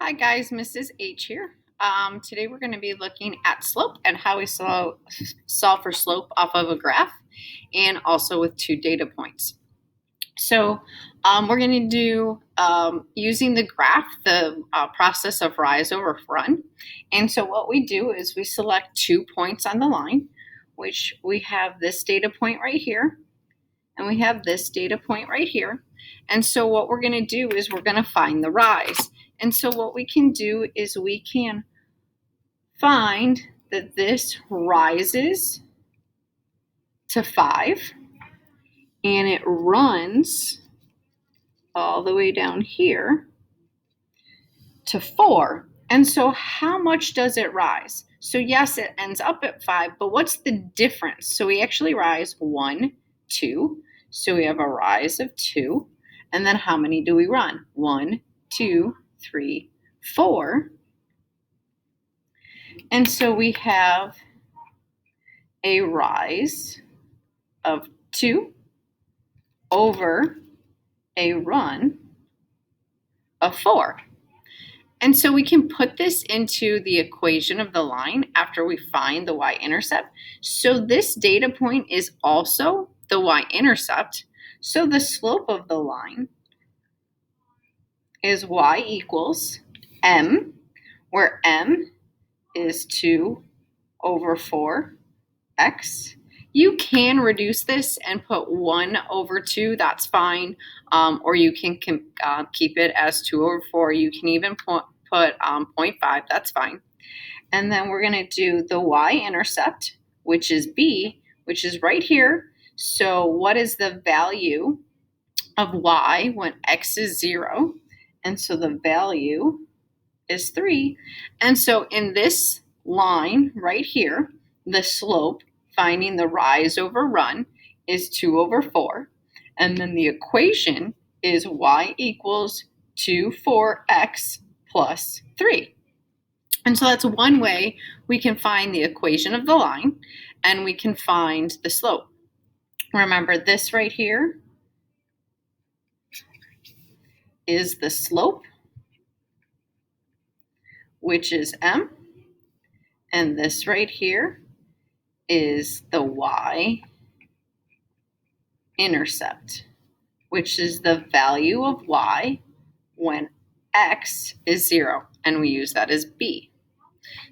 Hi guys, Mrs. H here. Today we're going to be looking at slope and how we solve for slope off of a graph and also with two data points. So we're going to do using the graph, the process of rise over run. And so what we do is we select 2 points on the line, which we have this data point right here, and we have this data point right here. And so what we're going to do is we're going to find the rise. And so what we can do is we can find that this rises to 5 and it runs all the way down here to 4. And so how much does it rise? So yes, it ends up at 5, but what's the difference? So we actually rise 1, 2. So we have a rise of 2. And then how many do we run? 1, 2, 3, 4. And so we have a rise of 2 over a run of 4. And so we can put this into the equation of the line after we find the y-intercept. So this data point is also the y-intercept. So the slope of the line is y equals m, where m is 2 over 4x. You can reduce this and put 1 over 2, that's fine. Or you can keep it as 2 over 4. You can even put 0.5, that's fine. And then we're going to do the y-intercept, which is b, which is right here. So what is the value of y when x is 0? And so the value is 3. And so in this line right here, the slope, finding the rise over run, is 2 over 4. And then the equation is y equals 2 4x plus 3. And so that's one way we can find the equation of the line, and we can find the slope. Remember, this right here is the slope, which is m, and this right here is the y-intercept, which is the value of y when x is 0, and we use that as b.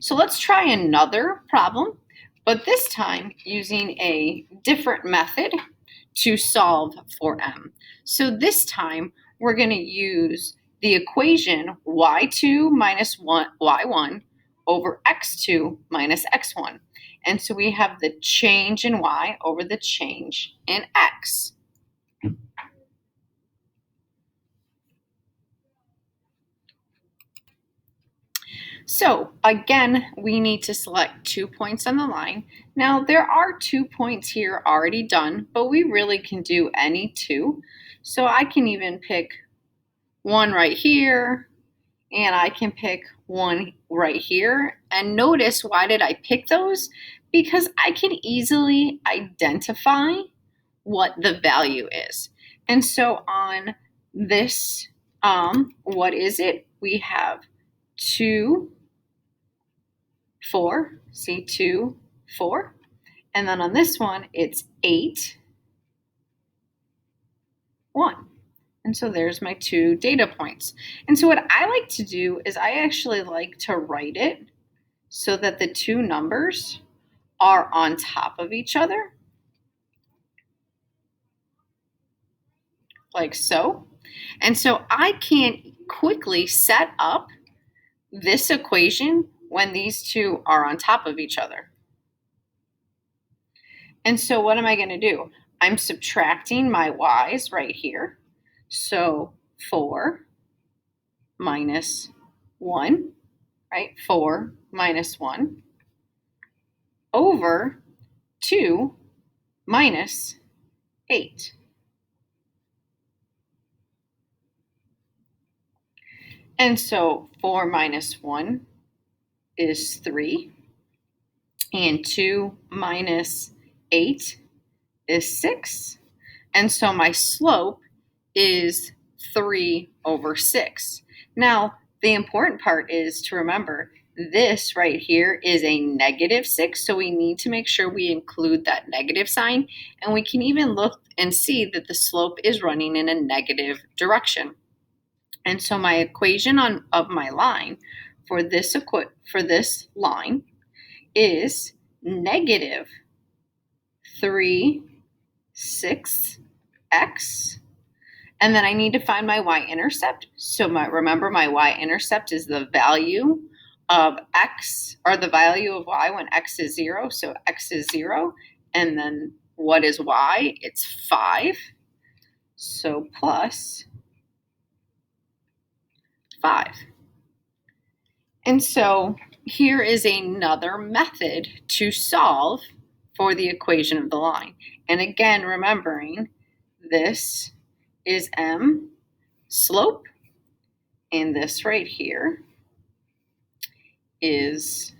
So let's try another problem, but this time using a different method to solve for m. So this time we're going to use the equation y2 minus y1 over x2 minus x1. And so we have the change in y over the change in x. So again, we need to select 2 points on the line. Now there are 2 points here already done, but we really can do any 2. So I can even pick one right here, and I can pick one right here. And notice, why did I pick those? Because I can easily identify what the value is. And so on this, what is it? We have 2, 4, see 2, 4. And then on this one, it's 8, 1. And so there's my 2 data points. And so what I like to do is I actually like to write it so that the 2 numbers are on top of each other, like so. And so I can quickly set up this equation when these 2 are on top of each other. And so what am I going to do? I'm subtracting my y's right here. So 4 minus 1, right? 4 minus 1 over 2 minus 8. And so 4 minus 1 is 3, and 2 minus 8 is 6. And so my slope is 3 over 6. Now, the important part is to remember this right here is a -6, so we need to make sure we include that negative sign, and we can even look and see that the slope is running in a negative direction. And so my equation of my line for this line is -3/6x, and then I need to find my y-intercept. So remember my y-intercept is the value of x, or the value of y when x is 0. So x is 0, and then what is y? It's 5. So plus 5. And so here is another method to solve for the equation of the line. And again, remembering this is m slope, and this right here is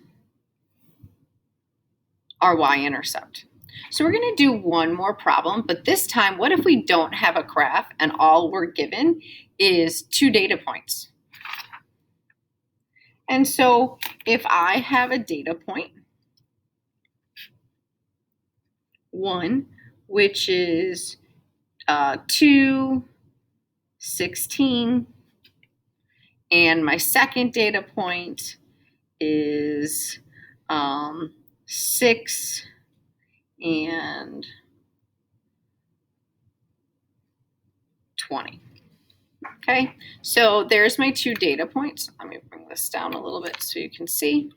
our y-intercept. So we're going to do one more problem, but this time, what if we don't have a graph and all we're given is 2 data points? And so if I have a data point, 1, which is 2, 16, and my second data point is 6 and 20. Okay, so there's my 2 data points. Let me bring this down a little bit so you can see.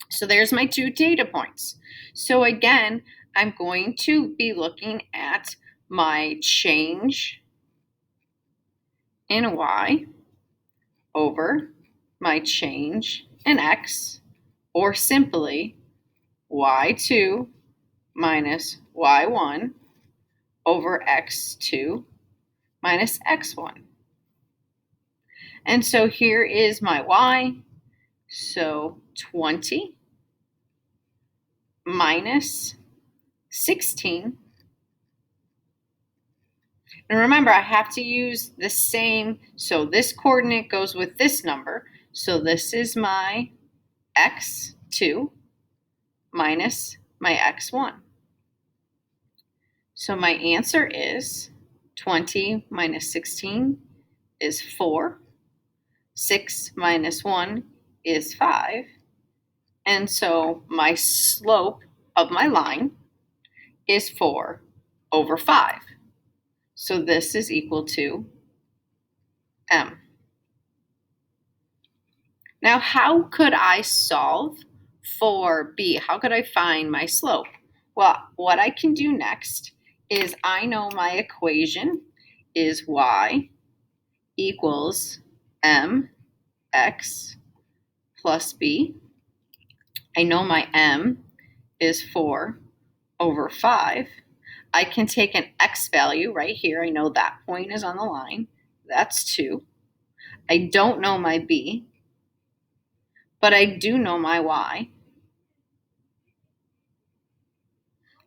So there's my 2 data points. So again, I'm going to be looking at my change in y over my change in x, or simply y2 minus y1 over x2 minus x1. And so here is my y. So 20 minus 16. And remember, I have to use the same, so this coordinate goes with this number. So this is my x2 minus my x1. So my answer is 20 minus 16 is 4. 6 minus 1 is 5. And so my slope of my line is 4 over 5. So this is equal to m. Now, how could I solve for b? How could I find my slope? Well, what I can do next is I know my equation is y equals mx plus b. I know my m is 4 over 5. I can take an x value right here. I know that point is on the line. That's 2. I don't know my b, but I do know my y.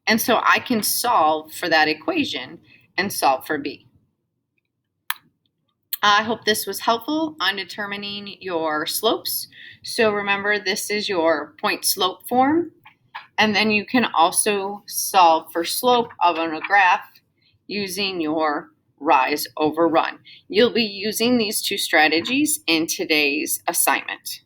And so I can solve for that equation and solve for b. I hope this was helpful on determining your slopes. So remember, this is your point slope form. And then you can also solve for slope of a graph using your rise over run. You'll be using these 2 strategies in today's assignment.